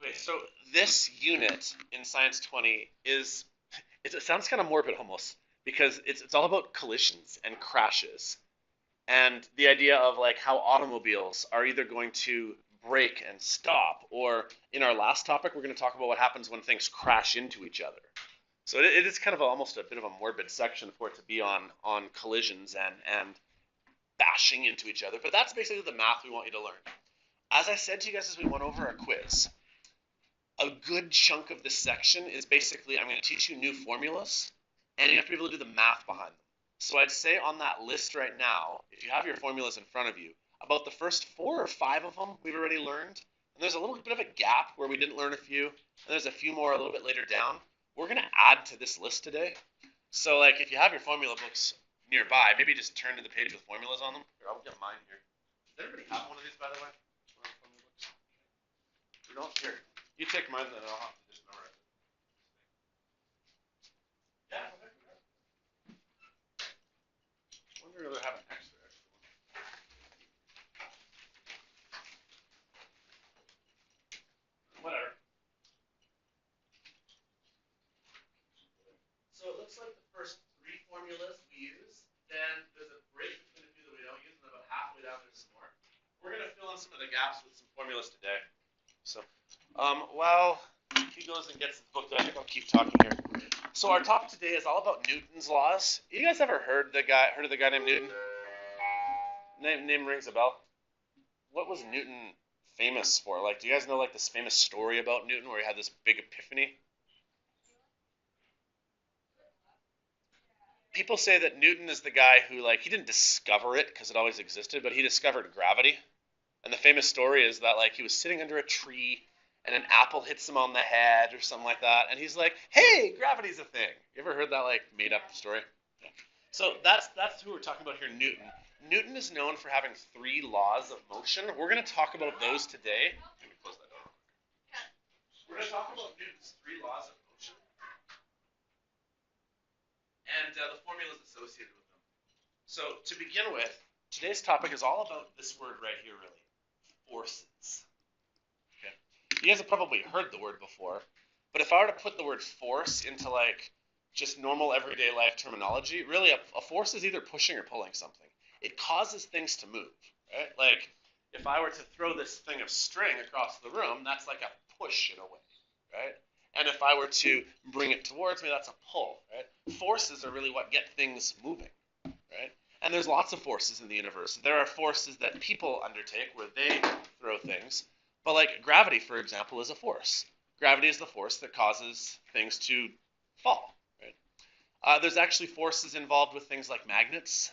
Okay, so this unit in Science 20 is, it sounds kind of morbid almost, because it's all about collisions and crashes. And the idea of like how automobiles are either going to brake and stop, or in our last topic, we're going to talk about what happens when things crash into each other. So it is kind of almost a bit of a morbid section for it to be on collisions and bashing into each other. But that's basically the math we want you to learn. As I said to you guys as we went over our quiz, a good chunk of this section is basically I'm going to teach you new formulas, and you have to be able to do the math behind them. So I'd say on that list right now, if you have your formulas in front of you, about the first 4 or 5 of them we've already learned, and there's a little bit of a gap where we didn't learn a few, and there's a few more a little bit later down. We're going to add to this list today. So like if you have your formula books nearby, maybe just turn to the page with formulas on them. Here, I'll get mine here. Does everybody have one of these, by the way? You don't? Here. You take mine, then I'll have to just memorize it. Yeah. I wonder if they have an extra one. Whatever. So it looks like the first 3 formulas we use, then there's a break between the 2 that we don't use, and about halfway down there's some more. We're going to fill in some of the gaps with some formulas today. So, while he goes and gets his book, I think I'll keep talking here. So our topic today is all about Newton's laws. You guys ever heard of the guy named Newton? Name rings a bell. What was Newton famous for? Like, do you guys know like this famous story about Newton where he had this big epiphany? People say that Newton is the guy who like he didn't discover it because it always existed, but he discovered gravity. And the famous story is that like he was sitting under a tree and an apple hits him on the head or something like that, and he's like, "Hey, gravity's a thing." You ever heard that like made up story? Yeah. So that's who we're talking about here, Newton. Newton is known for having 3 laws of motion. We're going to talk about those today. Let me close that door. We're going to talk about Newton's 3 laws of motion and the formulas associated with them. So to begin with, today's topic is all about this word right here, really, forces. Okay. You guys have probably heard the word before, but if I were to put the word force into like just normal everyday life terminology, really a force is either pushing or pulling something. It causes things to move, right? Like if I were to throw this thing of string across the room, that's like a push in a way, right? And if I were to bring it towards me, that's a pull, right? Forces are really what get things moving, right? And there's lots of forces in the universe. There are forces that people undertake where they throw things, but like gravity, for example, is a force. Gravity is the force that causes things to fall, right? There's actually forces involved with things like magnets.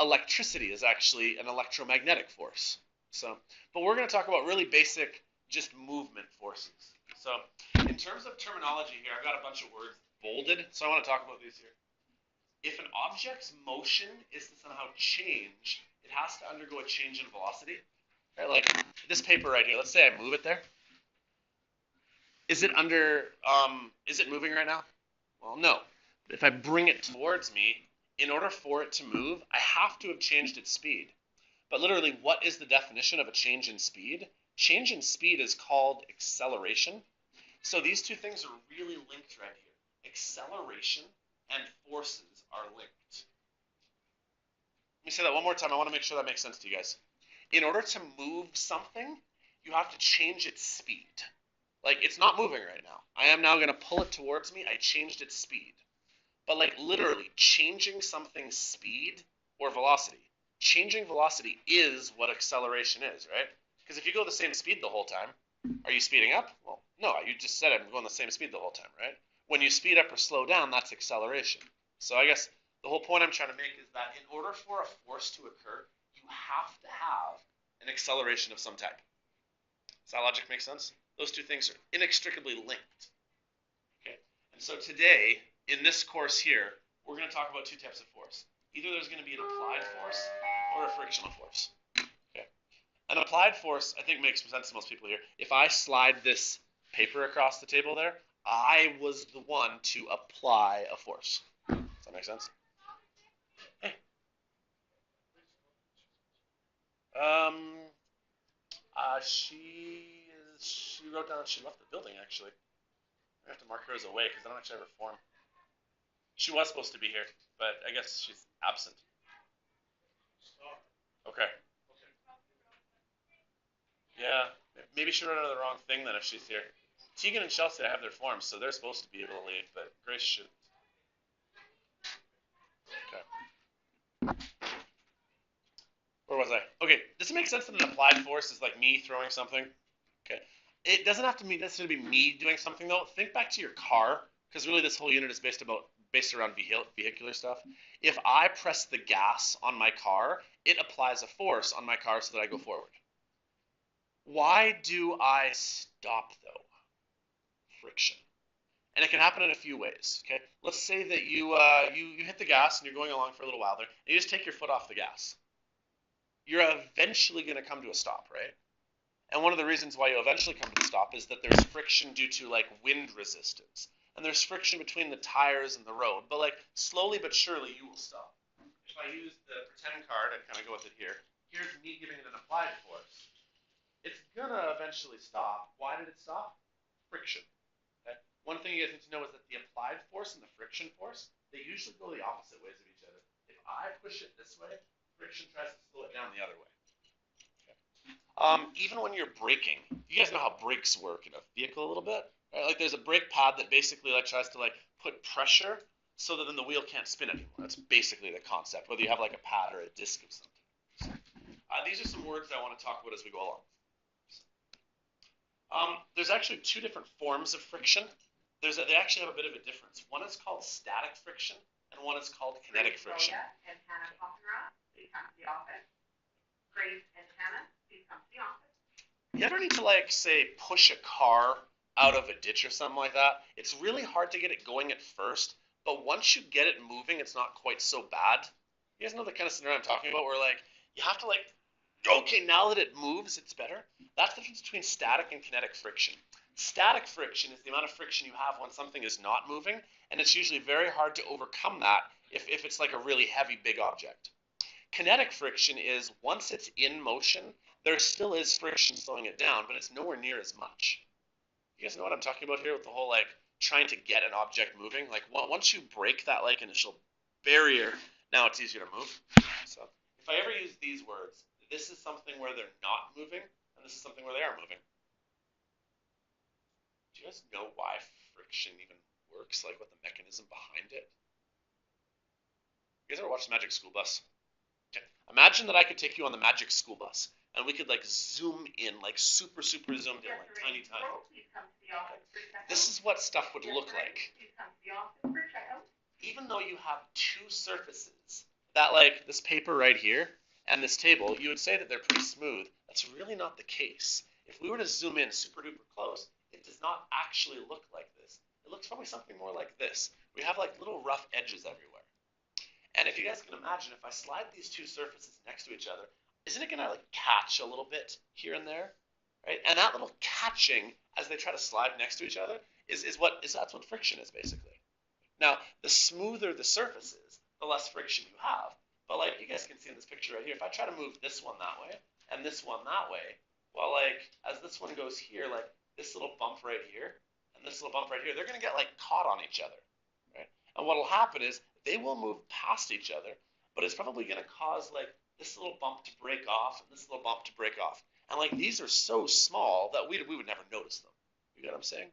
Electricity is actually an electromagnetic force. So, but we're going to talk about really basic, just movement forces. So, in terms of terminology here, I've got a bunch of words bolded, so I want to talk about these here. If an object's motion is to somehow change, it has to undergo a change in velocity. Right? Like this paper right here. Let's say I move it there. Is it is it moving right now? Well, no. But if I bring it towards me, in order for it to move, I have to have changed its speed. But literally, what is the definition of a change in speed? Change in speed is called acceleration. So these two things are really linked right here. Acceleration and forces are linked. Let me say that one more time. I want to make sure that makes sense to you guys. In order to move something, you have to change its speed. Like, it's not moving right now. I am now going to pull it towards me. I changed its speed. But like literally changing something's speed or velocity. Changing velocity is what acceleration is, right? Because if you go the same speed the whole time, are you speeding up? Well, no, you just said I'm going the same speed the whole time, right? When you speed up or slow down, that's acceleration. So I guess the whole point I'm trying to make is that in order for a force to occur, you have to have an acceleration of some type. Does that logic make sense? Those two things are inextricably linked. Okay? And so today, in this course here, we're going to talk about 2 types of force. Either there's going to be an applied force or a frictional force. Okay. An applied force, I think, makes sense to most people here. If I slide this paper across the table there, I was the one to apply a force. Does that make sense? Hey. She wrote down she left the building, actually. I have to mark her as away because I don't actually have her form. She was supposed to be here, but I guess she's absent. Okay. Yeah, maybe she wrote out the wrong thing then if she's here. Tegan and Chelsea, I have their forms, so they're supposed to be able to leave, but Grace should. Okay. Where was I? Okay, does it make sense that an applied force is like me throwing something? Okay. It doesn't have to necessarily be me doing something though. Think back to your car, because really this whole unit is based around vehicular stuff. If I press the gas on my car, it applies a force on my car so that I go forward. Why do I stop though? Friction. And it can happen in a few ways. Okay, let's say that you hit the gas and you're going along for a little while there, and you just take your foot off the gas. You're eventually going to come to a stop, right? And one of the reasons why you eventually come to a stop is that there's friction due to like wind resistance, and there's friction between the tires and the road. But like slowly but surely, you will stop. If I use the pretend card, I kind of go with it here. Here's me giving it an applied force. It's gonna eventually stop. Why did it stop? Friction. Okay? One thing you guys need to know is that the applied force and the friction force, they usually go the opposite ways of each other. If I push it this way, friction tries to slow it down the other way. Even when you're braking, you guys know how brakes work in a vehicle a little bit, right? Like there's a brake pad that basically like tries to like put pressure so that then the wheel can't spin anymore. That's basically the concept, whether you have like a pad or a disc of something. These are some words I want to talk about as we go along. There's actually two different forms of friction. They actually have a bit of a difference. One is called static friction, and one is called kinetic friction. And Hannah Poppenroth, please come to the office. Grace and Hannah, please come to the office. You ever need to like say push a car out of a ditch or something like that? It's really hard to get it going at first, but once you get it moving, it's not quite so bad. You guys know the kind of scenario I'm talking about, where like you have to like, okay, now that it moves, it's better. That's the difference between static and kinetic friction. Static friction is the amount of friction you have when something is not moving, and it's usually very hard to overcome that if it's like a really heavy, big object. Kinetic friction is once it's in motion, there still is friction slowing it down, but it's nowhere near as much. You guys know what I'm talking about here with the whole like trying to get an object moving? Like once you break that like initial barrier, now it's easier to move. So if I ever use these words, this is something where they're not moving, and this is something where they are moving. Do you guys know why friction even works? Like what the mechanism behind it? You guys ever watched Magic School Bus? Okay. Imagine that I could take you on the Magic School Bus, and we could like zoom in, like super zoomed in, like tiny. This is what stuff would look like. Even though you have two surfaces, that like this paper right here and this table, you would say that they're pretty smooth. That's really not the case. If we were to zoom in super duper close, it does not actually look like this. It looks probably something more like this. We have like little rough edges everywhere. And if you guys can imagine, if I slide these two surfaces next to each other, isn't it gonna like catch a little bit here and there, right? And that little catching as they try to slide next to each other that's what friction is basically. Now, the smoother the surface is, the less friction you have. But like you guys can see in this picture right here, if I try to move this one that way and this one that way, well, like as this one goes here, like this little bump right here and this little bump right here, they're gonna get like caught on each other, right? And what'll happen is they will move past each other, but it's probably gonna cause like this little bump to break off and this little bump to break off. And like these are so small that we would never notice them. You get what I'm saying?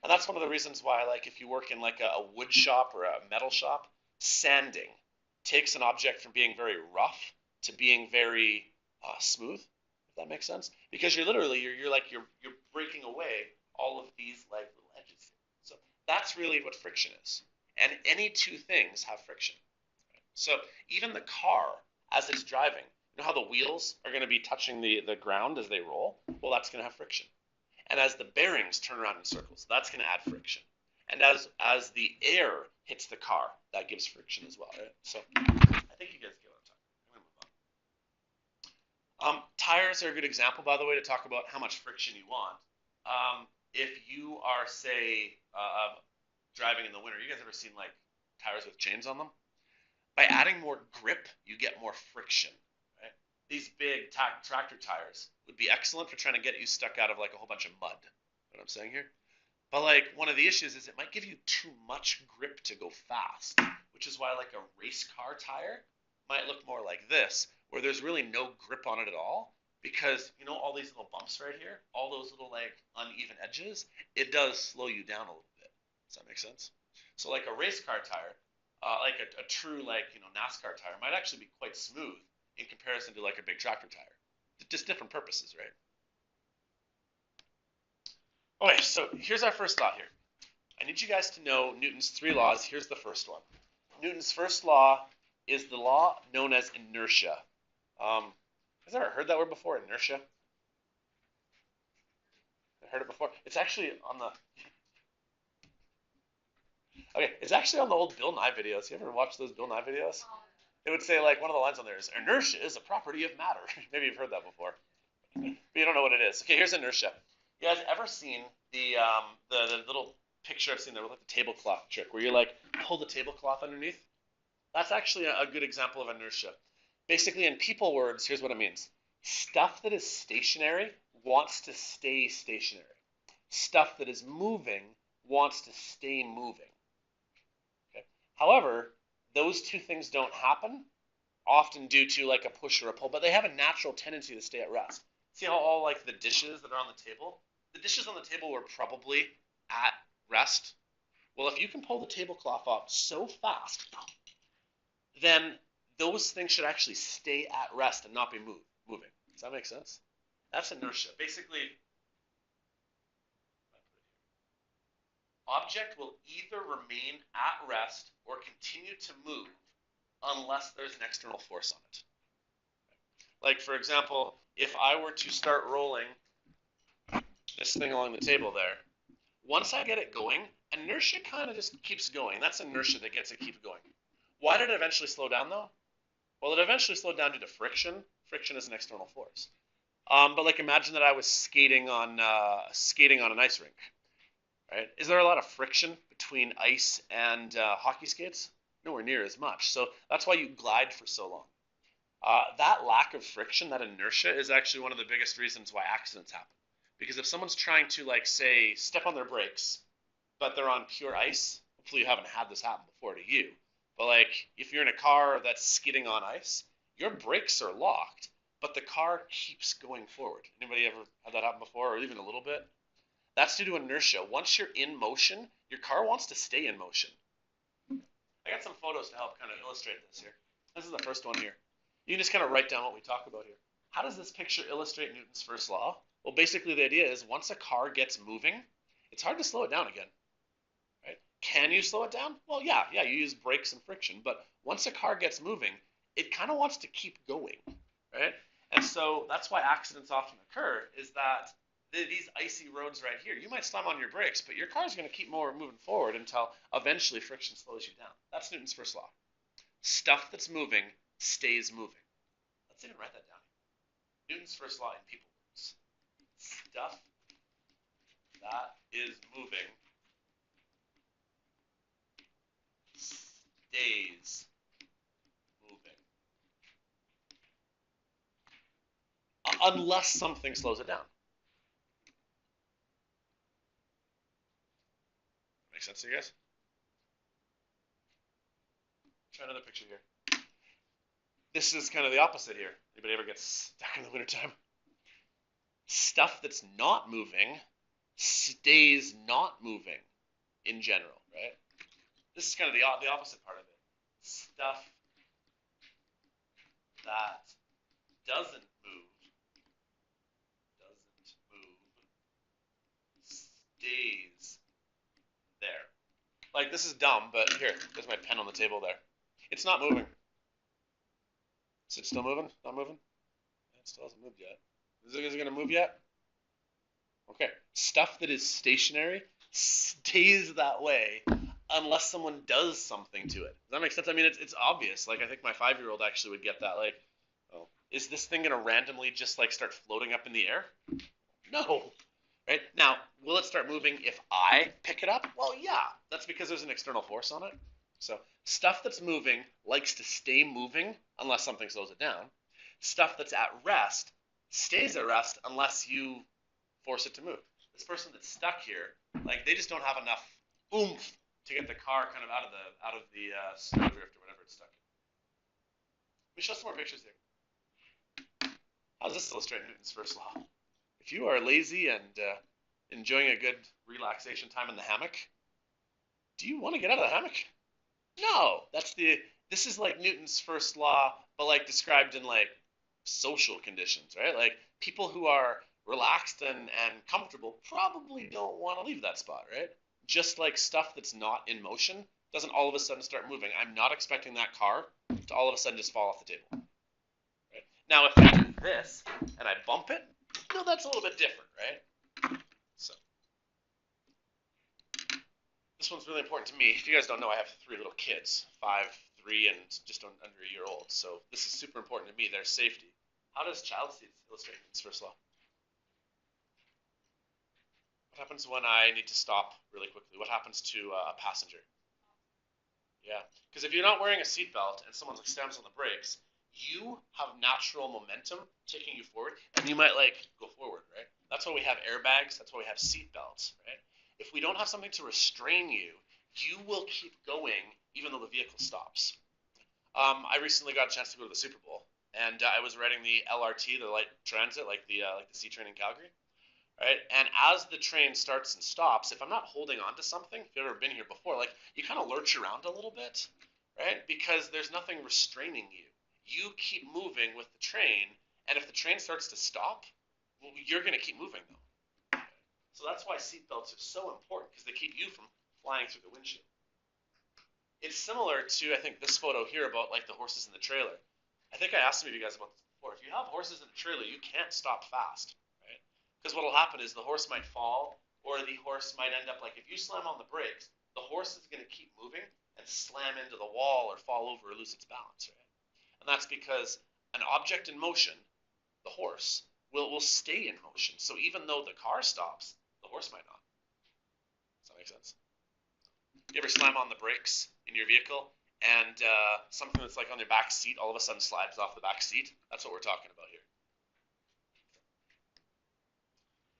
And that's one of the reasons why, like, if you work in like a wood shop or a metal shop, sanding takes an object from being very rough to being very smooth. If that makes sense, because you're breaking away all of these like little edges. So that's really what friction is. And any two things have friction. So even the car, as it's driving, you know how the wheels are going to be touching the ground as they roll? Well, that's going to have friction. And as the bearings turn around in circles, that's going to add friction. And as the air hits the car, that gives friction as well, right? So I think you guys get what I'm talking about. I'm going to move on. Tires are a good example, by the way, to talk about how much friction you want. If you are, say, driving in the winter, you guys ever seen like tires with chains on them? By adding more grip, you get more friction. These big tractor tires would be excellent for trying to get you stuck out of like a whole bunch of mud. I'm saying here? But like one of the issues is it might give you too much grip to go fast, which is why like a race car tire might look more like this, where there's really no grip on it at all, because you know all these little bumps right here, all those little like uneven edges, it does slow you down a little bit. Does that make sense? So like a race car tire, like a true like NASCAR tire might actually be quite smooth in comparison to like a big tractor tire. Just different purposes, right? Okay, so here's our first thought here. I need you guys to know Newton's 3 laws. Here's the first one. Newton's first law is the law known as inertia. Has anyone ever heard that word before, inertia? Heard it before? It's actually on the... Okay, it's actually on the old Bill Nye videos. You ever watch those Bill Nye videos? It would say, like, one of the lines on there is, inertia is a property of matter. Maybe you've heard that before. But you don't know what it is. Okay, here's inertia. You guys ever seen the little picture I've seen there with like the tablecloth trick where you like pull the tablecloth underneath? That's actually a good example of inertia. Basically, in people words, here's what it means. Stuff that is stationary wants to stay stationary. Stuff that is moving wants to stay moving. Okay? However, those two things don't happen, often due to like a push or a pull, but they have a natural tendency to stay at rest. See how all like the dishes that are on the table? The dishes on the table were probably at rest. Well, if you can pull the tablecloth up so fast, then those things should actually stay at rest and not be moving. Does that make sense? That's inertia. Basically, object will either remain at rest or continue to move unless there's an external force on it. Like, for example, if I were to start rolling this thing along the table there, once I get it going, inertia kind of just keeps going. That's inertia that gets it keep going. Why did it eventually slow down, though? Well, it eventually slowed down due to friction. Friction is an external force. But like, imagine that I was skating on an ice rink, right? Is there a lot of friction between ice and hockey skates? Nowhere near as much. So that's why you glide for so long. That lack of friction, that inertia, is actually one of the biggest reasons why accidents happen. Because if someone's trying to, like, say, step on their brakes, but they're on pure ice, hopefully you haven't had this happen before to you, but, like, if you're in a car that's skidding on ice, your brakes are locked, but the car keeps going forward. Anybody ever had that happen before, or even a little bit? That's due to inertia. Once you're in motion, your car wants to stay in motion. I got some photos to help kind of illustrate this here. This is the first one here. You can just kind of write down what we talk about here. How does this picture illustrate Newton's first law? Well, basically the idea is once a car gets moving, it's hard to slow it down again. Right? Can you slow it down? Well, yeah, you use brakes and friction, but once a car gets moving, it kind of wants to keep going, right? And so that's why accidents often occur, is that these icy roads right here, you might slam on your brakes, but your car's going to keep moving forward until eventually friction slows you down. That's Newton's first law. Stuff that's moving stays moving. Let's even write that down. Newton's first law in people words. Stuff that is moving stays moving. Unless something slows it down. Make sense to you guys? Try another picture here. This is kind of the opposite here. Anybody ever get stuck in the wintertime? Stuff that's not moving stays not moving in general, right? This is kind of the opposite part of it. Stuff that doesn't move stays there. Like, this is dumb, but here, there's my pen on the table there. It's not moving. Is it still moving? Not moving? It still hasn't moved yet. Is it going to move yet? Okay. Stuff that is stationary stays that way unless someone does something to it. Does that make sense? I mean, it's obvious. Like, I think my 5-year-old actually would get that. Like, oh, is this thing going to randomly just, like, start floating up in the air? No. Right? Now, will it start moving if I pick it up? Well, yeah. That's because there's an external force on it. So stuff that's moving likes to stay moving unless something slows it down. Stuff that's at rest stays at rest unless you force it to move. this person that's stuck here, like they just don't have enough oomph to get the car kind of out of the snowdrift or whatever it's stuck in. Let me show some more pictures here. How does this illustrate Newton's first law? If you are lazy and enjoying a good relaxation time in the hammock, do you want to get out of the hammock? No, this is like Newton's first law, but like described in like social conditions, right? Like people who are relaxed and comfortable probably don't want to leave that spot, right? Just like stuff that's not in motion doesn't all of a sudden start moving. I'm not expecting that car to all of a sudden just fall off the table. Right? Now, if I do this and I bump it, no, that's a little bit different, right? So this one's really important to me. If you guys don't know, I have 3 little kids, 5, 3, and just under a year old. So this is super important to me, their safety. How does child seats illustrate Newton's first law? What happens when I need to stop really quickly? What happens to a passenger? Yeah, because if you're not wearing a seatbelt and someone slams on the brakes, you have natural momentum taking you forward, and you might like go forward, right? That's why we have airbags. That's why we have seatbelts, right? If we don't have something to restrain you, you will keep going even though the vehicle stops. I recently got a chance to go to the Super Bowl, and I was riding the LRT, the light transit, like the C train in Calgary. Right? And as the train starts and stops, if I'm not holding on to something, if you've ever been here before, like you kind of lurch around a little bit, right? Because there's nothing restraining you. You keep moving with the train, and if the train starts to stop, well, you're going to keep moving though. So that's why seatbelts are so important, because they keep you from flying through the windshield. It's similar to, I think, this photo here about like the horses in the trailer. I think I asked some of you guys about this before. If you have horses in a trailer, you can't stop fast. Because what will happen is the horse might fall, or the horse might end up like if you slam on the brakes, the horse is going to keep moving and slam into the wall or fall over or lose its balance, right? And that's because an object in motion, the horse, will stay in motion. So even though the car stops, the horse might not. Does that make sense? You ever slam on the brakes in your vehicle and something that's like on your back seat all of a sudden slides off the back seat? That's what we're talking about here.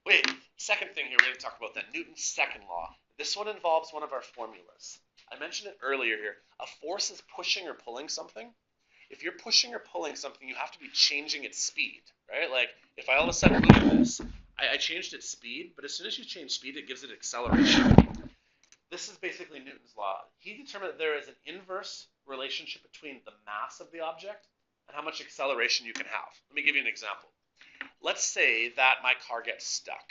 Wait, second thing here, we're going to talk about that Newton's second law. This one involves one of our formulas. I mentioned it earlier here. A force is pushing or pulling something. If you're pushing or pulling something, you have to be changing its speed, right? Like if I all of a sudden move this, I changed its speed, but as soon as you change speed, it gives it acceleration. This is basically Newton's law. He determined that there is an inverse relationship between the mass of the object and how much acceleration you can have. Let me give you an example. Let's say that my car gets stuck,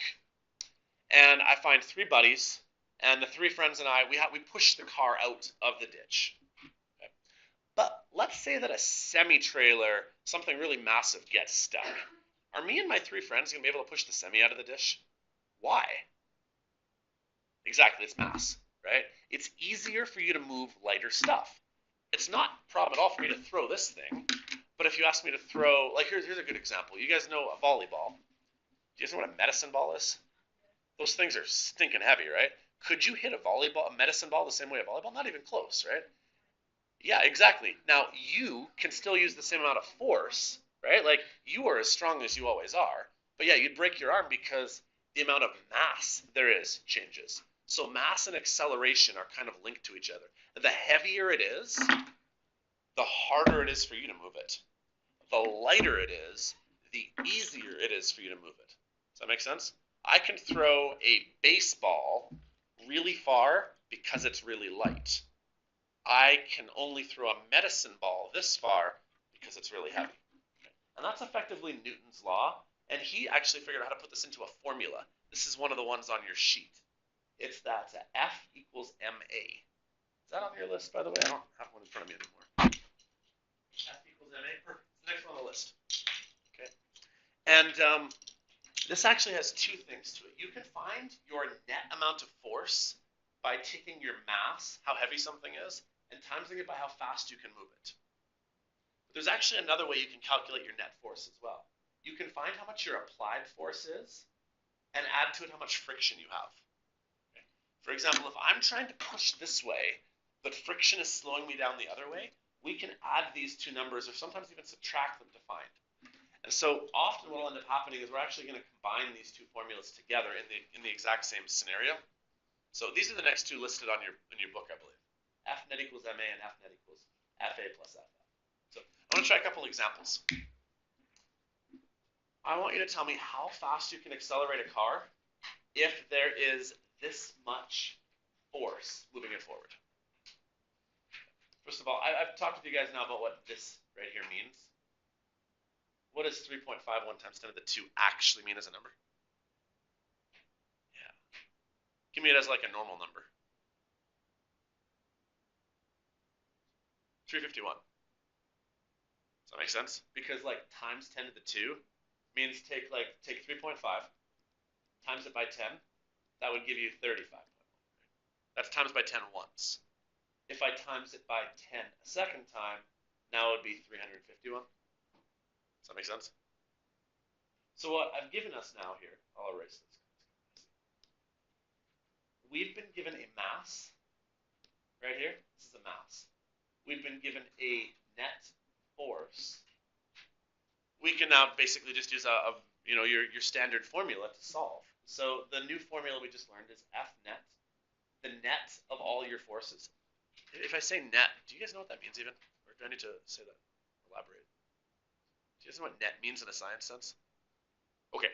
and I find 3 buddies, and the 3 friends and I, we push the car out of the ditch. Okay? But let's say that a semi-trailer, something really massive, gets stuck. Are me and my 3 friends going to be able to push the semi out of the ditch? Why? Exactly, it's mass, right? It's easier for you to move lighter stuff. It's not a problem at all for me to throw this thing. But if you ask me to throw, like here's a good example. You guys know a volleyball. Do you guys know what a medicine ball is? Those things are stinking heavy, right? Could you hit a medicine ball the same way a volleyball? Not even close, right? Yeah, exactly. Now, you can still use the same amount of force, right? Like, you are as strong as you always are. But yeah, you'd break your arm because the amount of mass there is changes. So mass and acceleration are kind of linked to each other. The heavier it is, the harder it is for you to move it. The lighter it is, the easier it is for you to move it. Does that make sense? I can throw a baseball really far because it's really light. I can only throw a medicine ball this far because it's really heavy. And that's effectively Newton's law, and he actually figured out how to put this into a formula. This is one of the ones on your sheet. It's that F equals MA. Is that on your list, by the way? I don't have one in front of me anymore. F equals MA, perfect. Next one on the list. Okay. And this actually has 2 things to it. You can find your net amount of force by taking your mass, how heavy something is, and timesing it by how fast you can move it. But there's actually another way you can calculate your net force as well. You can find how much your applied force is and add to it how much friction you have. Okay. For example, if I'm trying to push this way, but friction is slowing me down the other way, we can add these 2 numbers or sometimes even subtract them to find. And so often what will end up happening is we're actually going to combine these two formulas together in the exact same scenario. So these are the next two listed on your book, I believe. F net equals MA and F net equals FA plus FF. So I want to try a couple examples. I want you to tell me how fast you can accelerate a car if there is this much force moving it forward. First of all, I've talked with you guys now about what this right here means. What does 3.51 times 10 to the 2 actually mean as a number? Yeah. Give me it as like a normal number. 351. Does that make sense? Because like times 10 to the 2 means take 3.5 times it by 10. That would give you 35.1. That's times by 10 once. If I times it by 10 a second time, now it would be 351. Does that make sense? So what I've given us now here, I'll erase this. We've been given a mass right here. This is a mass. We've been given a net force. We can now basically just use your standard formula to solve. So the new formula we just learned is F net, the net of all your forces. If I say net, do you guys know what that means even? Or do I need to say that? Elaborate. Do you guys know what net means in a science sense? Okay.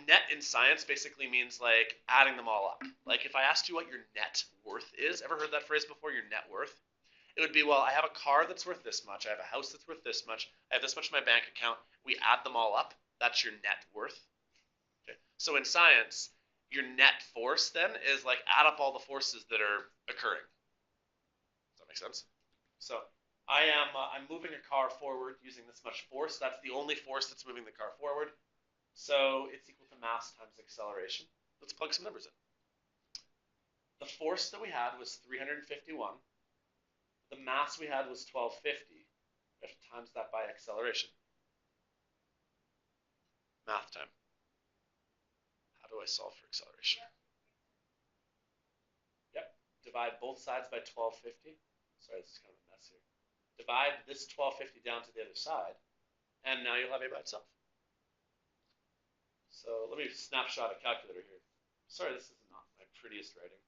Net in science basically means like adding them all up. Like if I asked you what your net worth is, ever heard that phrase before, your net worth? It would be, well, I have a car that's worth this much, I have a house that's worth this much, I have this much in my bank account, we add them all up, that's your net worth. Okay. So in science, your net force then is like add up all the forces that are occurring. Does that make sense? So I'm moving a car forward using this much force. That's the only force that's moving the car forward. So it's equal to mass times acceleration. Let's plug some numbers in. The force that we had was 351. The mass we had was 1250. We have to times that by acceleration. Math time. How do I solve for acceleration? Yep. Divide both sides by 1250. Sorry, this is kind of a mess here. Divide this 1250 down to the other side, and now you'll have A by itself. So let me snapshot a calculator here. Sorry, this is not my prettiest writing.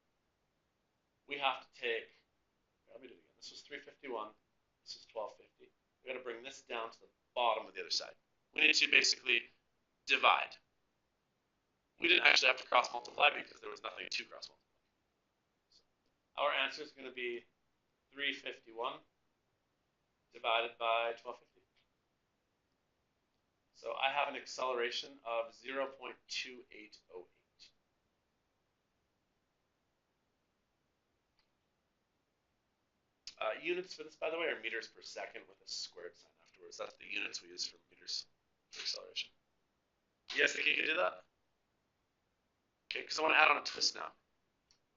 We have to take, let me do it again. This was 351, this is 1250. We got to bring this down to the bottom of the other side. We need to basically divide. We didn't actually have to cross multiply because there was nothing to cross multiply. So our answer is going to be 351 divided by 1250. So I have an acceleration of 0.2808. Units for this, by the way, are meters per second with a squared sign afterwards. That's the units we use for meters for acceleration. You guys think you can do that? Okay, because I want to add on a twist now.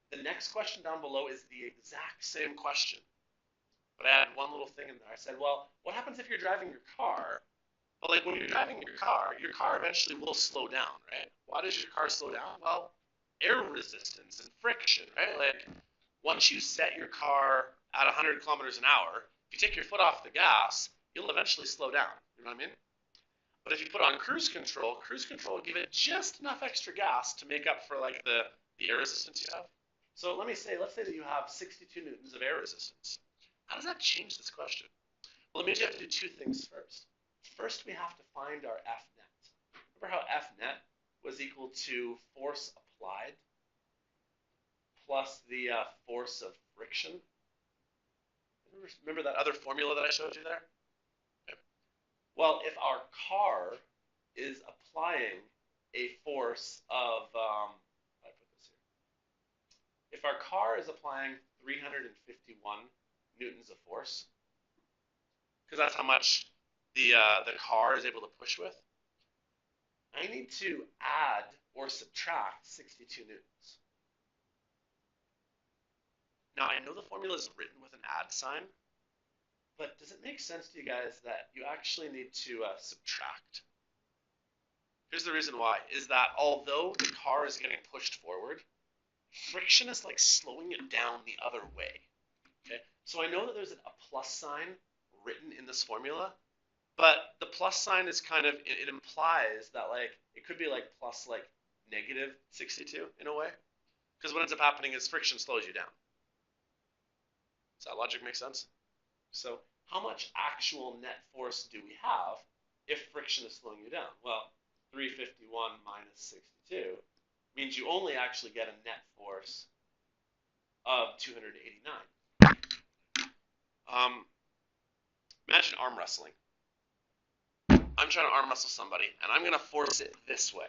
The next question down below is the exact same question, but I added one little thing in there. I said, well, what happens if you're driving your car? But like when you're driving your car eventually will slow down, right? Why does your car slow down? Well, air resistance and friction, right? Like once you set your car at 100 kilometers an hour, if you take your foot off the gas, you'll eventually slow down. You know what I mean? But if you put on cruise control will give it just enough extra gas to make up for like the air resistance you have. So let's say that you have 62 newtons of air resistance. How does that change this question? Well, it means you have to do two things first. First, we have to find our F net. Remember how F net was equal to force applied plus the force of friction? Remember that other formula that I showed you there? Okay. Well, if our car is applying a force of, if our car is applying 351 newtons of force, because that's how much the car is able to push with, I need to add or subtract 62 newtons. Now, I know the formula is written with an add sign, but does it make sense to you guys that you actually need to subtract? Here's the reason why, is that although the car is getting pushed forward, friction is like slowing it down the other way. Okay, so I know that there's a plus sign written in this formula, But the plus sign is kind of, it implies that like, it could be like plus like negative 62 in a way. Because what ends up happening is friction slows you down. Does that logic make sense? So how much actual net force do we have if friction is slowing you down? Well, 351 minus 62 means you only actually get a net force of 289. Imagine arm wrestling. I'm trying to arm wrestle somebody, and I'm going to force it this way.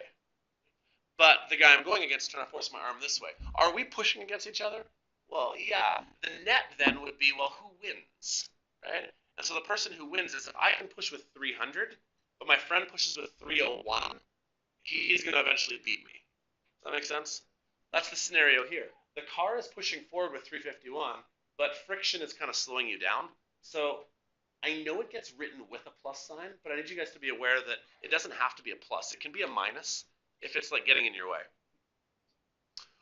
But the guy I'm going against is trying to force my arm this way. Are we pushing against each other? Well, yeah. The net then would be, well, who wins, right? And so the person who wins is if I can push with 300, but my friend pushes with 301, he's going to eventually beat me. Does that make sense? That's the scenario here. The car is pushing forward with 351, but friction is kind of slowing you down. So I know it gets written with a plus sign, but I need you guys to be aware that it doesn't have to be a plus. It can be a minus if it's like getting in your way.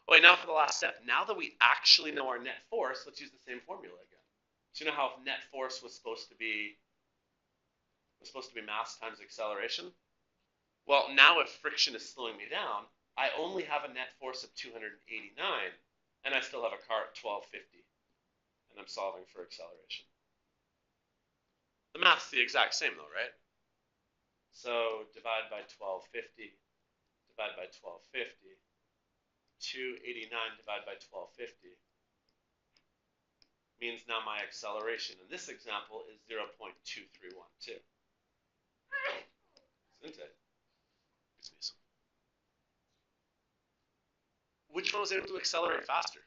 Okay, now for the last step. Now that we actually know our net force, let's use the same formula again. So you know how net force was supposed to be mass times acceleration? Well, now if friction is slowing me down, I only have a net force of 289, and I still have a car at 1250, and I'm solving for acceleration. The math's the exact same though, right? So divide by 1250, divide by 1250, 289 divided by 1250 means now my acceleration in this example is 0.2312. Isn't it? Which one was able to accelerate faster?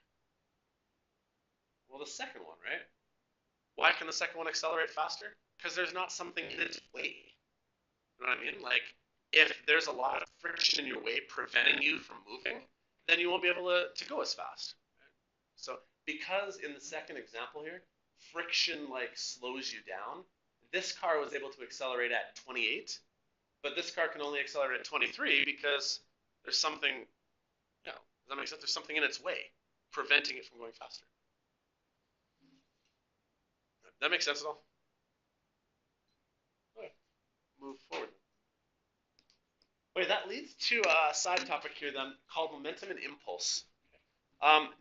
Well, the second one, right? Why can the second one accelerate faster? Because there's not something in its way. You know what I mean? Like, if there's a lot of friction in your way preventing you from moving, then you won't be able to go as fast. Right? So because in the second example here, friction like slows you down, this car was able to accelerate at 28, but this car can only accelerate at 23 because there's something, you know, does that make sense? There's something in its way preventing it from going faster. That makes sense at all? Okay. Move forward. Okay, that leads to a side topic here then called momentum and impulse.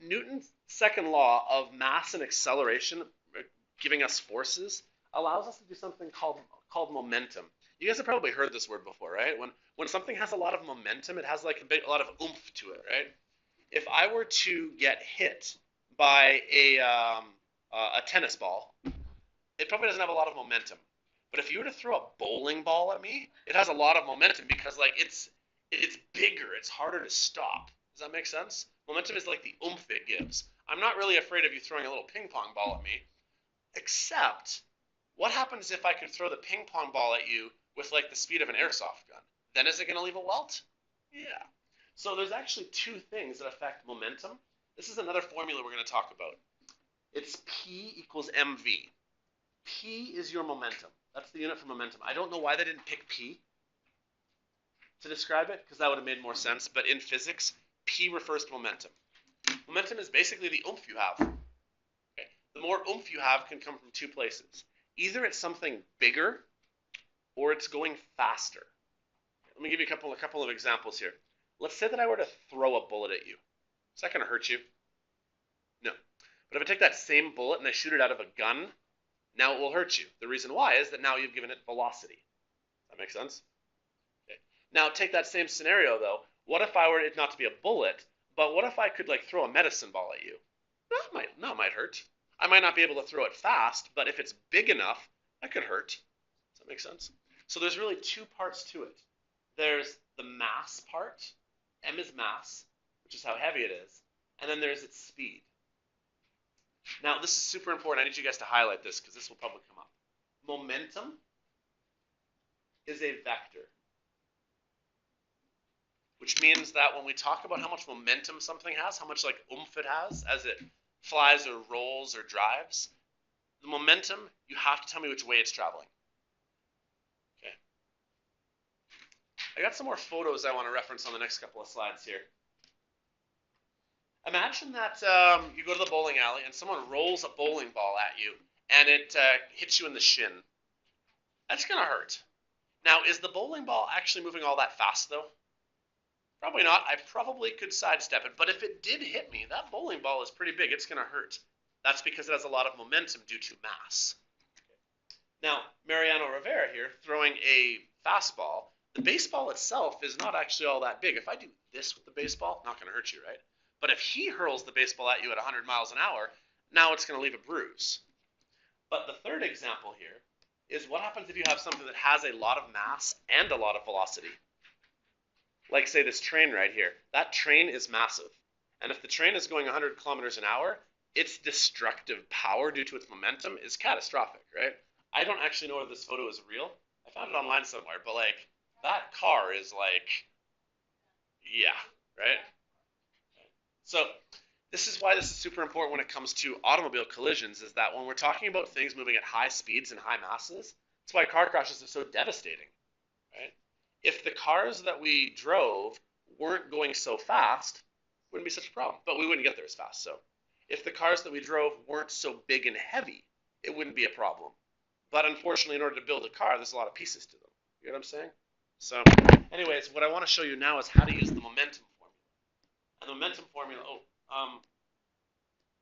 Newton's second law of mass and acceleration, giving us forces, allows us to do something called momentum. You guys have probably heard this word before, right? When something has a lot of momentum, it has like a lot of oomph to it, right? If I were to get hit by a tennis ball, it probably doesn't have a lot of momentum. But if you were to throw a bowling ball at me, it has a lot of momentum because like it's bigger, it's harder to stop. Does that make sense? Momentum is like the oomph it gives. I'm not really afraid of you throwing a little ping pong ball at me, except what happens if I could throw the ping pong ball at you with like the speed of an airsoft gun? Then is it going to leave a welt? Yeah. So there's actually two things that affect momentum. This is another formula we're going to talk about. It's P equals mv. P is your momentum. That's the unit for momentum. I don't know why they didn't pick P to describe it, because that would have made more sense. But in physics, P refers to momentum. Momentum is basically the oomph you have. Okay. The more oomph you have can come from two places. Either it's something bigger, or it's going faster. Let me give you a couple of examples here. Let's say that I were to throw a bullet at you. Is that going to hurt you? No. But if I take that same bullet and I shoot it out of a gun, now it will hurt you. The reason why is that now you've given it velocity. Does that make sense? Okay. Now take that same scenario though. What if I were it not to be a bullet, but what if I could like throw a medicine ball at you? That might hurt. I might not be able to throw it fast, but if it's big enough, that could hurt. Does that make sense? So there's really two parts to it. There's the mass part. M is mass, which is how heavy it is. And then there's its speed. Now, this is super important. I need you guys to highlight this because this will probably come up. Momentum is a vector, which means that when we talk about how much momentum something has, how much like oomph it has as it flies or rolls or drives, the momentum, you have to tell me which way it's traveling. Okay. I got some more photos I want to reference on the next couple of slides here. Imagine that you go to the bowling alley and someone rolls a bowling ball at you and it hits you in the shin. That's going to hurt. Now, is the bowling ball actually moving all that fast, though? Probably not. I probably could sidestep it, but if it did hit me, that bowling ball is pretty big. It's going to hurt. That's because it has a lot of momentum due to mass. Now, Mariano Rivera here throwing a fastball. The baseball itself is not actually all that big. If I do this with the baseball, not going to hurt you, right? But if he hurls the baseball at you at 100 miles an hour, now it's going to leave a bruise. But the third example here is what happens if you have something that has a lot of mass and a lot of velocity. Like, say, this train right here. That train is massive. And if the train is going 100 kilometers an hour, its destructive power due to its momentum is catastrophic, right? I don't actually know whether this photo is real. I found it online somewhere, but like, that car is like, yeah, right? So this is why this is super important when it comes to automobile collisions, is that when we're talking about things moving at high speeds and high masses, that's why car crashes are so devastating, right? If the cars that we drove weren't going so fast, it wouldn't be such a problem, but we wouldn't get there as fast. So if the cars that we drove weren't so big and heavy, it wouldn't be a problem. But unfortunately, in order to build a car, there's a lot of pieces to them. You know what I'm saying? So anyways, what I want to show you now is how to use the momentum formula. And the momentum formula,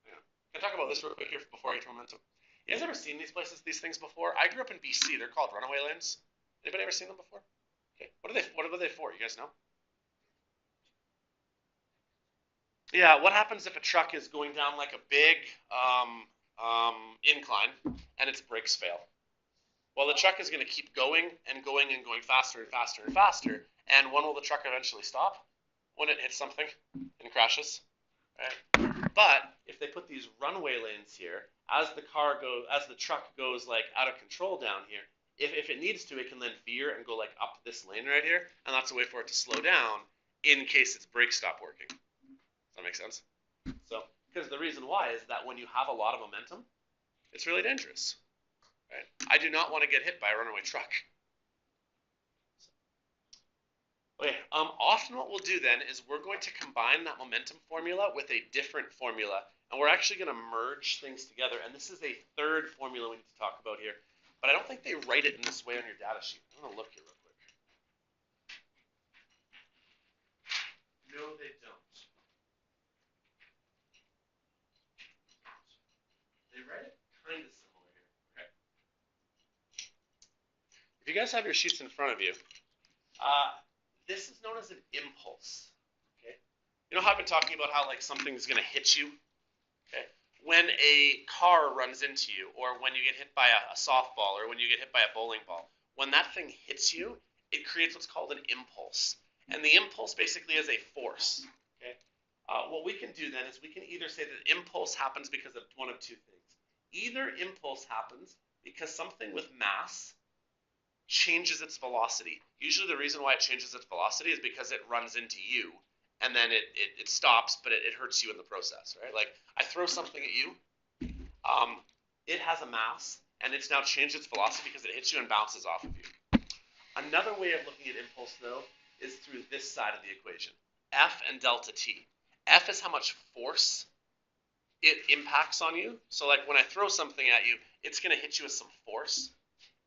yeah. Can I talk about this real quick here before I get to momentum? You guys ever seen these things before? I grew up in BC. They're called runaway lanes. Anybody ever seen them before? Okay. What are they for? You guys know? Yeah, what happens if a truck is going down like a big incline and its brakes fail? Well, the truck is going to keep going and going and going faster and faster and faster. And when will the truck eventually stop? When it hits something and crashes, right? But if they put these runway lanes here, as the truck goes like out of control down here, if it needs to, it can then veer and go like up this lane right here, and that's a way for it to slow down in case its brakes stop working. Does that make sense? So, because the reason why is that when you have a lot of momentum, it's really dangerous. Right? I do not want to get hit by a runaway truck. Okay, often what we'll do then is we're going to combine that momentum formula with a different formula, and we're actually going to merge things together, and this is a third formula we need to talk about here, but I don't think they write it in this way on your data sheet. I'm going to look here real quick. No, they don't. They write it kind of similar here. Okay. If you guys have your sheets in front of you, this is known as an impulse. Okay. You know how I've been talking about how like something's going to hit you? Okay. When a car runs into you, or when you get hit by a softball, or when you get hit by a bowling ball, when that thing hits you, it creates what's called an impulse. And the impulse basically is a force. Okay. What we can do then is we can either say that impulse happens because of one of two things. Either impulse happens because something with mass changes its velocity. Usually the reason why it changes its velocity is because it runs into you, and then it stops, but it hurts you in the process, right? Like, I throw something at you, it has a mass, and it's now changed its velocity because it hits you and bounces off of you. Another way of looking at impulse, though, is through this side of the equation, F and delta T. F is how much force it impacts on you. So like when I throw something at you, it's going to hit you with some force.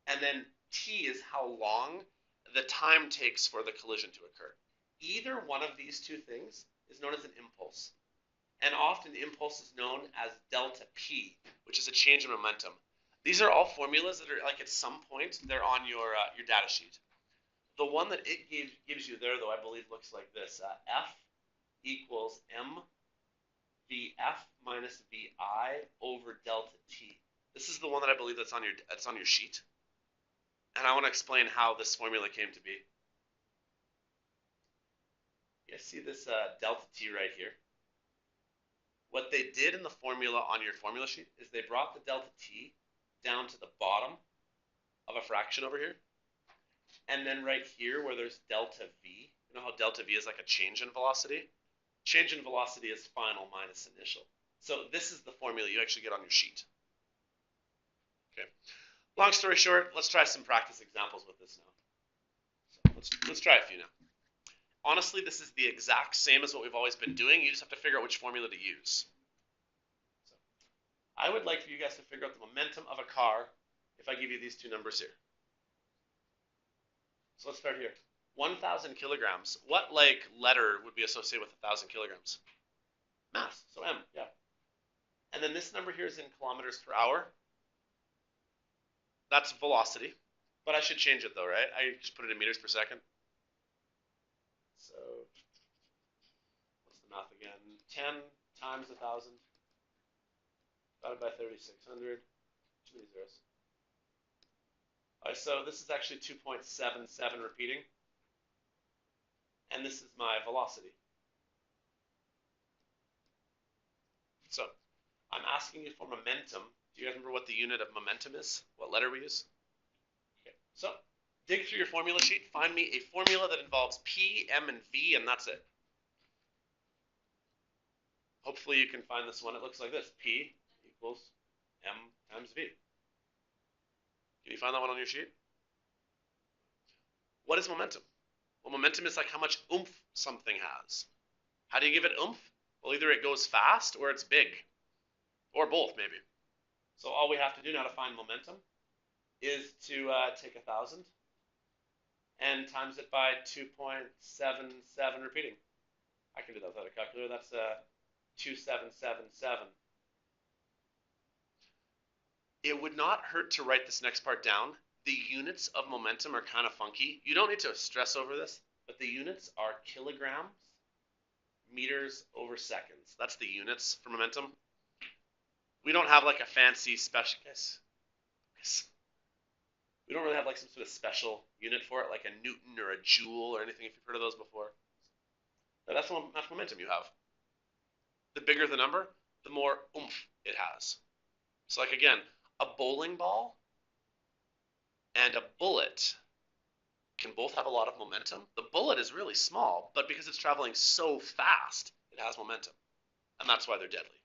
And then T is how long the time takes for the collision to occur. Either one of these two things is known as an impulse. And often impulse is known as delta P, which is a change in momentum. These are all formulas that are like at some point they're on your data sheet. The one that it gives you there, though, I believe looks like this. F equals M VF minus VI over delta T. This is the one that I believe that's on your sheet. And I want to explain how this formula came to be. You guys see this delta T right here? What they did in the formula on your formula sheet is they brought the delta T down to the bottom of a fraction over here. And then right here where there's delta V, you know how delta V is like a change in velocity? Change in velocity is final minus initial. So this is the formula you actually get on your sheet. Okay. Long story short, let's try some practice examples with this now. So let's try a few now. Honestly, this is the exact same as what we've always been doing. You just have to figure out which formula to use. So I would like for you guys to figure out the momentum of a car if I give you these two numbers here. So let's start here. 1,000 kilograms. What like letter would be associated with 1,000 kilograms? Mass. So M. Yeah. And then this number here is in kilometers per hour. That's velocity. But I should change it though, right? I just put it in meters per second. So what's the math again? 10 times 1,000 divided by 3,600. Too many zeros. All right, so this is actually 2.77 repeating. And this is my velocity. So I'm asking you for momentum. Do you guys remember what the unit of momentum is? What letter we use? Okay, so dig through your formula sheet. Find me a formula that involves P, M, and V, and that's it. Hopefully you can find this one. It looks like this. P equals M times V. Can you find that one on your sheet? What is momentum? Well, momentum is like how much oomph something has. How do you give it oomph? Well, either it goes fast or it's big. Or both, maybe. So all we have to do now to find momentum is to take 1,000 and times it by 2.77 repeating. I can do that without a calculator. That's 2777. It would not hurt to write this next part down. The units of momentum are kind of funky. You don't need to stress over this, but the units are kilograms, meters over seconds. That's the units for momentum. We don't have like a fancy special, guess. We don't really have like some sort of special unit for it, like a Newton or a joule or anything, if you've heard of those before. But that's momentum you have. The bigger the number, the more oomph it has. So like again, a bowling ball and a bullet can both have a lot of momentum. The bullet is really small, but because it's traveling so fast, it has momentum. And that's why they're deadly.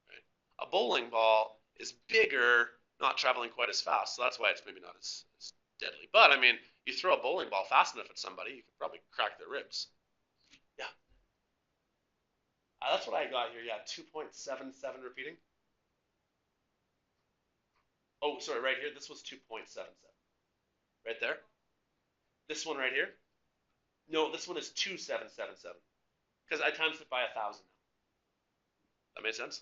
Right? A bowling ball is bigger, not traveling quite as fast, so that's why it's maybe not as deadly. But I mean, you throw a bowling ball fast enough at somebody, you could probably crack their ribs. Yeah. That's what I got here. Yeah, 2.77 repeating. Oh, sorry, right here. This was 2.77. Right there. This one right here. No, this one is 2777. Because I times it by 1,000 now. That made sense?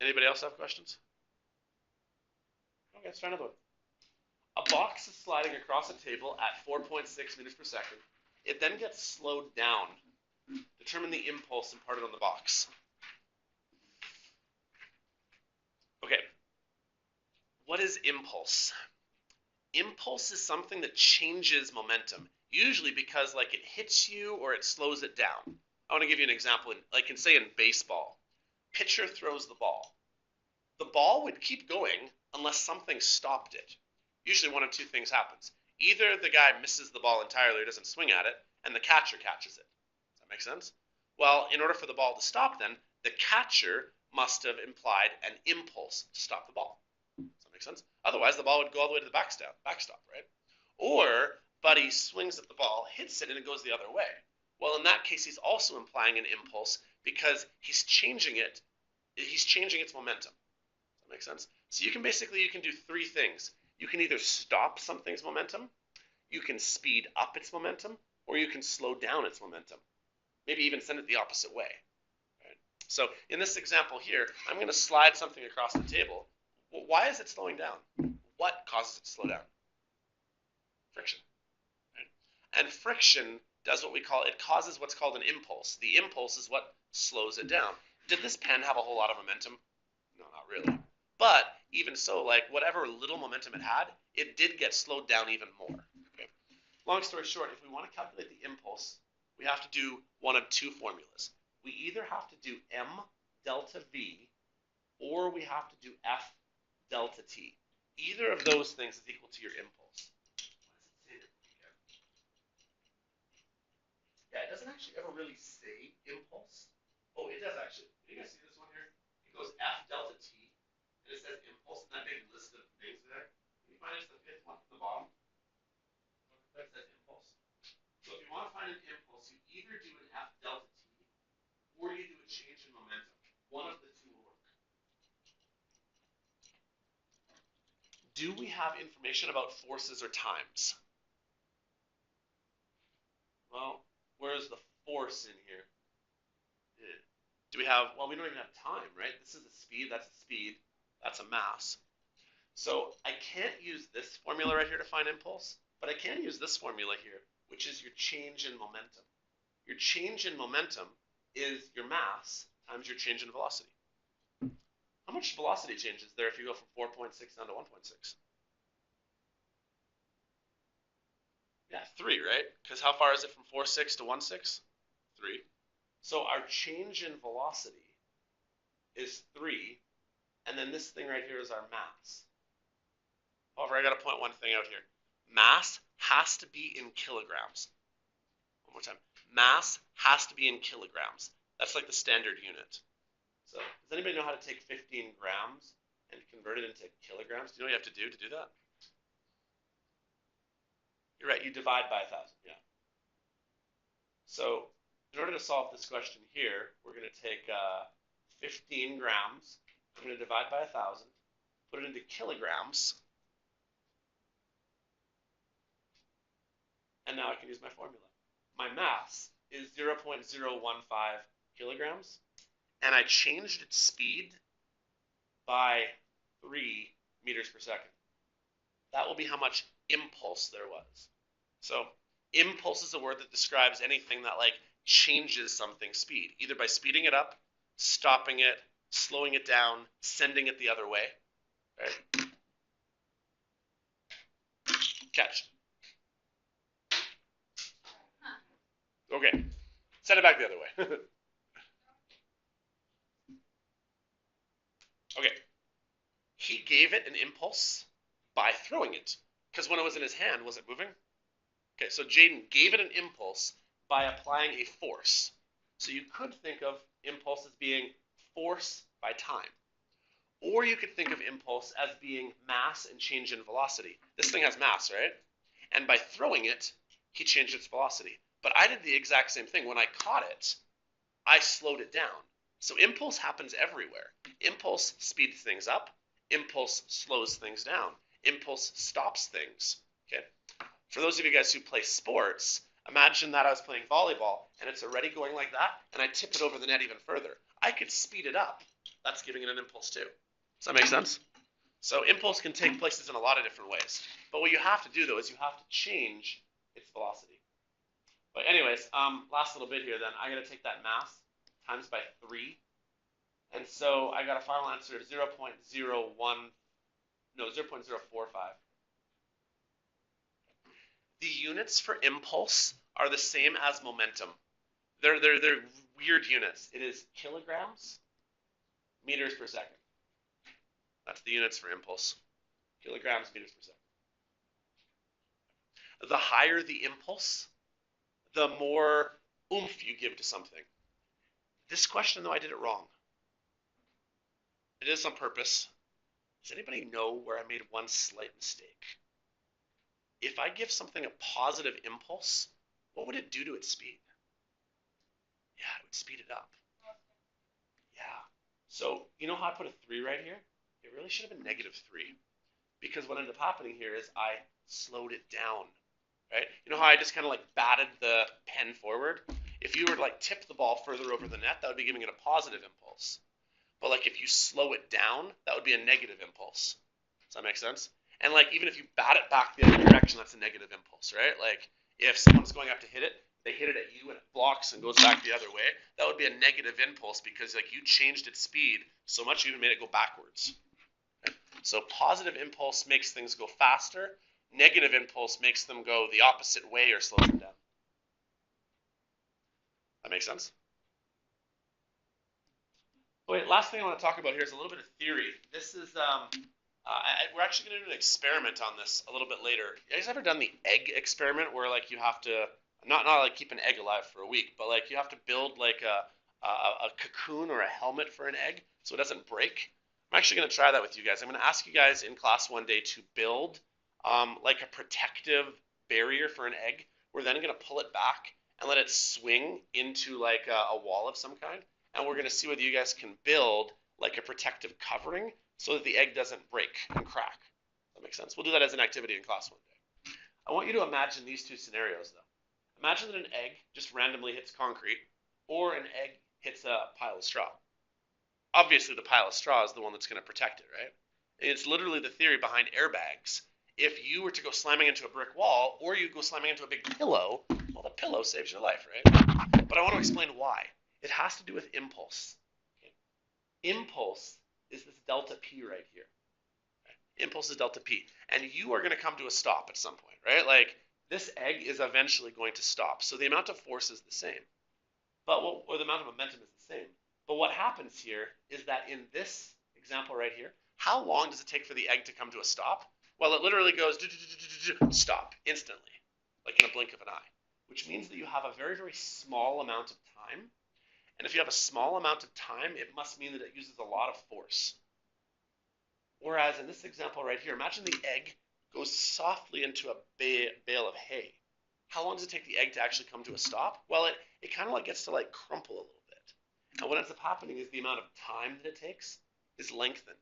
Anybody else have questions? Okay, let's try another one. A box is sliding across a table at 4.6 meters per second. It then gets slowed down. Determine the impulse imparted on the box. Okay. What is impulse? Impulse is something that changes momentum, usually because like it hits you or it slows it down. I want to give you an example. Like say in baseball, pitcher throws the ball. The ball would keep going unless something stopped it. Usually one of two things happens. Either the guy misses the ball entirely or doesn't swing at it, and the catcher catches it. Does that make sense? Well, in order for the ball to stop then, the catcher must have implied an impulse to stop the ball. Does that make sense? Otherwise, the ball would go all the way to the backstop, right? Or Buddy swings at the ball, hits it, and it goes the other way. Well, in that case, he's also implying an impulse because he's changing it. He's changing its momentum. Does that make sense? So you can do three things. You can either stop something's momentum, you can speed up its momentum, or you can slow down its momentum. Maybe even send it the opposite way. Right? So in this example here, I'm going to slide something across the table. Well, why is it slowing down? What causes it to slow down? Friction. Right? And friction does it causes what's called an impulse. The impulse is what slows it down. Did this pen have a whole lot of momentum? No, not really. But even so, like whatever little momentum it had, it did get slowed down even more. Okay? Long story short, if we want to calculate the impulse, we have to do one of two formulas. We either have to do M delta V, or we have to do F delta T. Either of those things is equal to your impulse. Yeah, it doesn't actually ever really say impulse. Oh, it does actually. Can you guys see this one here? It goes F delta T, and it says impulse, and that big list of things there. Can you find it's the fifth one from the bottom? That says impulse. So if you want to find an impulse, you either do an F delta T, or you do a change in momentum. One of the two will work. do we have information about forces or times? Well, where's the force in here? Do we have, well, we don't even have time, right? This is a speed, that's a speed, that's a mass. So I can't use this formula right here to find impulse, but I can use this formula here, which is your change in momentum. Your change in momentum is your mass times your change in velocity. How much velocity change is there if you go from 4.6 down to 1.6? Yeah, 3, right? Because how far is it from 4.6 to 1.6? 3. So our change in velocity is 3, and then this thing right here is our mass. However, I got to point one thing out here. Mass has to be in kilograms. One more time. Mass has to be in kilograms. That's like the standard unit. So does anybody know how to take 15 grams and convert it into kilograms? Do you know what you have to do that? You're right, you divide by 1,000, yeah. So in order to solve this question here, we're going to take 15 grams, I'm going to divide by 1,000, put it into kilograms, and now I can use my formula. My mass is 0.015 kilograms, and I changed its speed by 3 meters per second. That will be how much impulse there was. So impulse is a word that describes anything that like changes something's speed, either by speeding it up, stopping it, slowing it down, sending it the other way. Right? Catch. Okay, send it back the other way. Okay, he gave it an impulse by throwing it, because when it was in his hand, was it moving? Okay, so Jaden gave it an impulse by applying a force. So you could think of impulse as being force by time. Or you could think of impulse as being mass and change in velocity. This thing has mass, right? And by throwing it, he changed its velocity. But I did the exact same thing. When I caught it, I slowed it down. So impulse happens everywhere. Impulse speeds things up. Impulse slows things down. Impulse stops things. Okay. For those of you guys who play sports, imagine that I was playing volleyball and it's already going like that, and I tip it over the net even further. I could speed it up. That's giving it an impulse too. Does that make sense? So impulse can take places in a lot of different ways. But what you have to do though is you have to change its velocity. But anyways, last little bit here then. I'm going to take that mass times by 3. And so I got a final answer of 0.045. The units for impulse are the same as momentum. They're weird units. It is kilograms, meters per second. That's the units for impulse. Kilograms, meters per second. The higher the impulse, the more oomph you give to something. This question, though, I did it wrong. It is on purpose. Does anybody know where I made one slight mistake? If I give something a positive impulse, what would it do to its speed? Yeah, it would speed it up. Yeah. So you know how I put a 3 right here? It really should have been -3. Because what ended up happening here is I slowed it down. Right? You know how I just kind of like batted the pen forward? If you were to like tip the ball further over the net, that would be giving it a positive impulse. But like if you slow it down, that would be a negative impulse. Does that make sense? And like even if you bat it back the other direction, that's a negative impulse, right? Like if someone's going up to hit it, they hit it at you and it blocks and goes back the other way, that would be a negative impulse because like you changed its speed so much you even made it go backwards. Okay? So positive impulse makes things go faster. Negative impulse makes them go the opposite way or slows them down. That makes sense? Wait, last thing I want to talk about here is a little bit of theory. This is, we're actually going to do an experiment on this a little bit later. You guys ever done the egg experiment where like you have to, not like keep an egg alive for a week, but like you have to build like a cocoon or a helmet for an egg so it doesn't break? I'm actually going to try that with you guys. I'm going to ask you guys in class one day to build like a protective barrier for an egg. We're then going to pull it back and let it swing into like a wall of some kind. And we're going to see whether you guys can build like a protective covering so that the egg doesn't break and crack. That makes make sense? We'll do that as an activity in class one day. I want you to imagine these two scenarios, though. Imagine that an egg just randomly hits concrete, or an egg hits a pile of straw. Obviously, the pile of straw is the one that's going to protect it, right? And it's literally the theory behind airbags. If you were to go slamming into a brick wall, or you go slamming into a big pillow, well, the pillow saves your life, right? But I want to explain why. It has to do with impulse. Okay? Impulse is this delta P right here. Okay? Impulse is delta P. And you are going to come to a stop at some point, right? Like, this egg is eventually going to stop. So the amount of force is the same. Or the amount of momentum is the same. But what happens here is that in this example right here, how long does it take for the egg to come to a stop? Well, it literally goes stop instantly, like in a blink of an eye, which means that you have a very, very small amount of time. And if you have a small amount of time, it must mean that it uses a lot of force. Whereas in this example right here, imagine the egg goes softly into a bale of hay. How long does it take the egg to actually come to a stop? Well, it kind of like gets to like crumple a little bit. And what ends up happening is the amount of time that it takes is lengthened.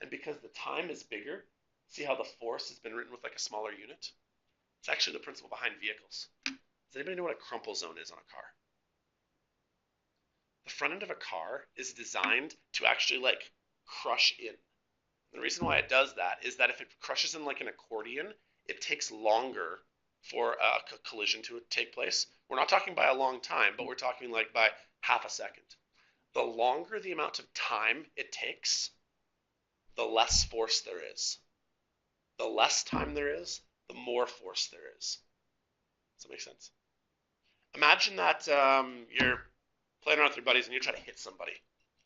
And because the time is bigger, see how the force has been written with like a smaller unit? It's actually the principle behind vehicles. Does anybody know what a crumple zone is on a car? The front end of a car is designed to actually like crush in. And the reason why it does that is that if it crushes in like an accordion, it takes longer for a collision to take place. We're not talking by a long time, but we're talking like by half a second. The longer the amount of time it takes, the less force there is. The less time there is, the more force there is. Does that make sense? Imagine that you're playing around with your buddies and you try to hit somebody.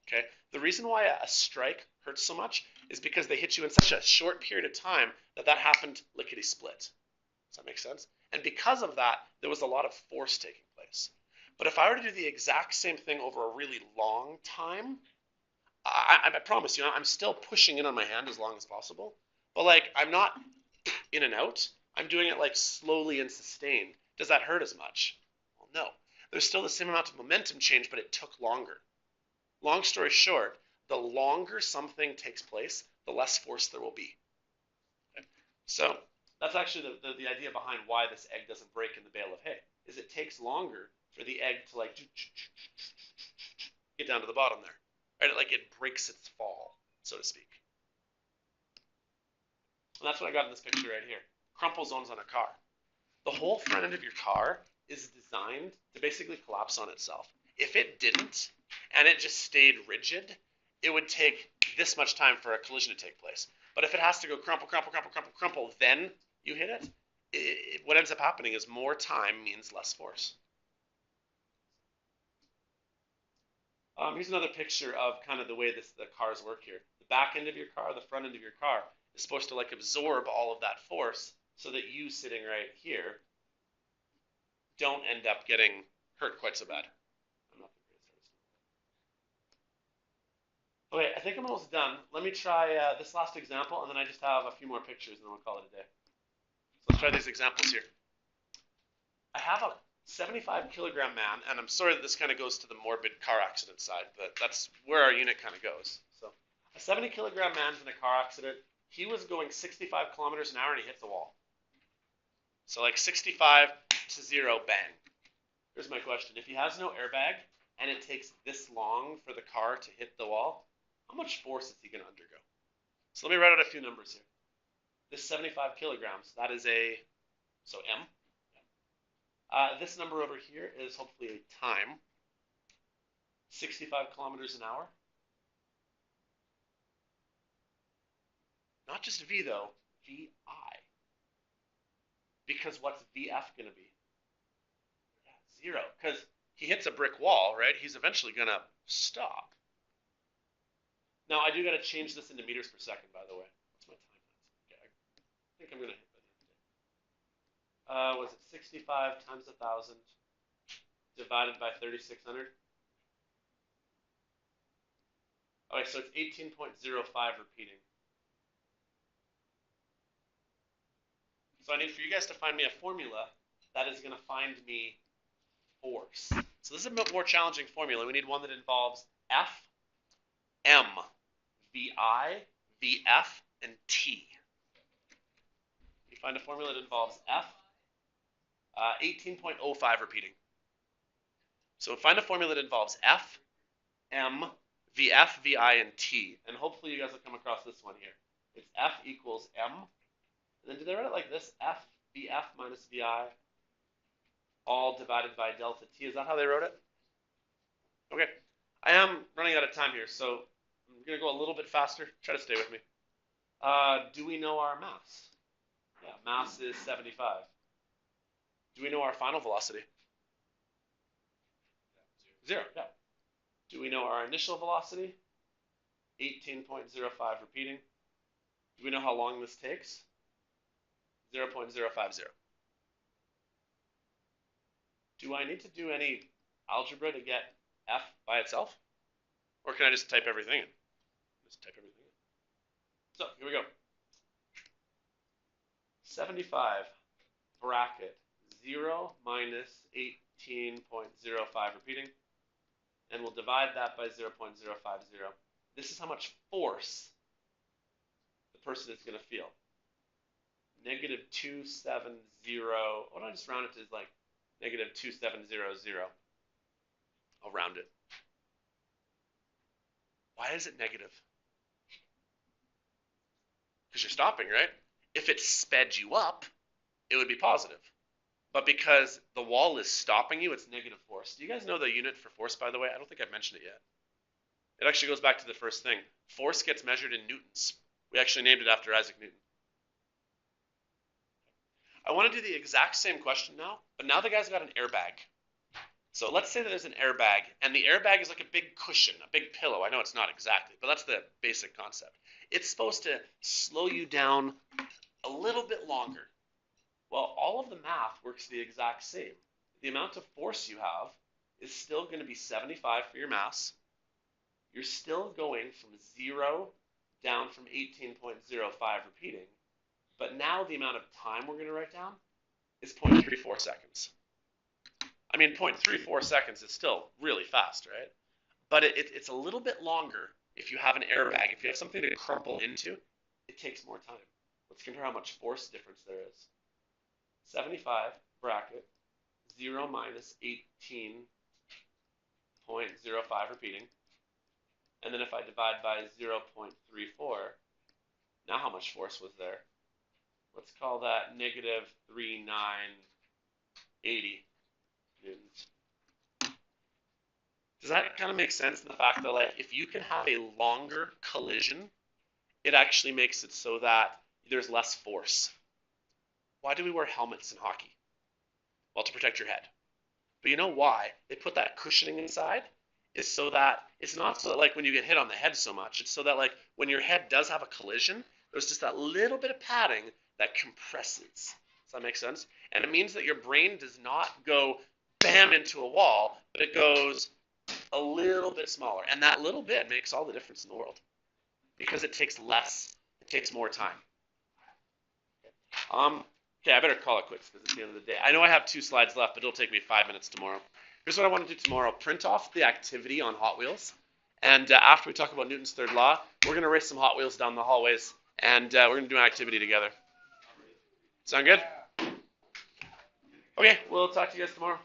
Okay? The reason why a strike hurts so much is because they hit you in such a short period of time that happened lickety-split. Does that make sense? And because of that, there was a lot of force taking place. But if I were to do the exact same thing over a really long time, I promise you, I'm still pushing in on my hand as long as possible. But like, I'm not in and out. I'm doing it like slowly and sustained. Does that hurt as much? Well, no. There's still the same amount of momentum change, but it took longer. Long story short, the longer something takes place, the less force there will be. Okay? So that's actually the idea behind why this egg doesn't break in the bale of hay, is it takes longer for the egg to like get down to the bottom there. Right? Like it breaks its fall, so to speak. And that's what I got in this picture right here. Crumple zones on a car. The whole front end of your car is designed to basically collapse on itself. If it didn't, and it just stayed rigid, it would take this much time for a collision to take place. But if it has to go crumple, crumple, crumple, crumple, crumple, then you hit it, what ends up happening is more time means less force. Here's another picture of kind of the way the cars work here. The back end of your car, the front end of your car is supposed to like absorb all of that force so that you sitting right here don't end up getting hurt quite so bad. I'm not the greatest artist. Okay, I think I'm almost done. Let me try this last example, and then I just have a few more pictures, and then we'll call it a day. So let's try these examples here. I have a 75-kilogram man, and I'm sorry that this kind of goes to the morbid car accident side, but that's where our unit kind of goes. So a 70-kilogram man's in a car accident. He was going 65 kilometers an hour, and he hits a wall. So like 65 to 0, bang. Here's my question. If he has no airbag, and it takes this long for the car to hit the wall, how much force is he going to undergo? So let me write out a few numbers here. This 75 kilograms, that is so M. This number over here is hopefully a time. 65 kilometers an hour. Not just V though, VI. Because what's VF going to be? 0. Because he hits a brick wall, right? He's eventually going to stop. Now, I do got to change this into meters per second, by the way. What's my time? Okay, I think I'm going to hit by the end of the day. Was it 65 times 1,000 divided by 3,600? Okay, so it's 18.05 repeating. So I need for you guys to find me a formula that is going to find me force. So this is a more challenging formula. We need one that involves F, M, VI, VF, and T. Find a formula that involves F, 18.05 repeating. So find a formula that involves F, M, VF, VI, and T. And hopefully you guys will come across this one here. It's F equals M. And then do they write it like this? F, VF minus VI, all divided by delta T. Is that how they wrote it? Okay. I am running out of time here, so I'm going to go a little bit faster. Try to stay with me. Do we know our mass? Yeah, mass is 75. Do we know our final velocity? 0, yeah. Do we know our initial velocity? 18.05 repeating. Do we know how long this takes? 0.050. Do I need to do any algebra to get F by itself? Or can I just type everything in? Just type everything in. So, here we go. 75 bracket 0 minus 18.05 repeating. And we'll divide that by 0.050. This is how much force the person is going to feel. Negative 270. Why don't I just round it to like negative 2700? I'll round it. Why is it negative? Because you're stopping, right? If it sped you up, it would be positive. But because the wall is stopping you, it's negative force. Do you guys know the unit for force, by the way? I don't think I've mentioned it yet. It actually goes back to the first thing. Force gets measured in newtons. We actually named it after Isaac Newton. I want to do the exact same question now, but now the guy's got an airbag. So let's say that there's an airbag, and the airbag is like a big cushion, a big pillow. I know it's not exactly, but that's the basic concept. It's supposed to slow you down a little bit longer. Well, all of the math works the exact same. The amount of force you have is still going to be 75 for your mass. You're still going from 0 down from 18.05 repeating. But now the amount of time we're going to write down is 0.34 seconds. I mean, 0.34 seconds is still really fast, right? But it's a little bit longer if you have an airbag. If you have something to crumple into, it takes more time. Let's compare how much force difference there is. 75 bracket 0 minus 18.05 repeating. And then if I divide by 0.34, now how much force was there? Let's call that negative 3980 newtons. Does that kind of make sense in the fact that, like, if you can have a longer collision, it actually makes it so that there's less force. Why do we wear helmets in hockey? Well, to protect your head. But you know why? They put that cushioning inside. Is so that it's not so that, like, when you get hit on the head so much. It's so that, like, when your head does have a collision, there's just that little bit of padding that compresses. Does that make sense? And it means that your brain does not go bam into a wall, but it goes a little bit smaller. And that little bit makes all the difference in the world because it takes less, it takes more time. Okay, I better call it quits because it's the end of the day. I know I have 2 slides left, but it'll take me 5 minutes tomorrow. Here's what I want to do tomorrow. Print off the activity on Hot Wheels. And after we talk about Newton's third law, we're going to race some Hot Wheels down the hallways. And we're going to do an activity together. Sound good? Okay, we'll talk to you guys tomorrow.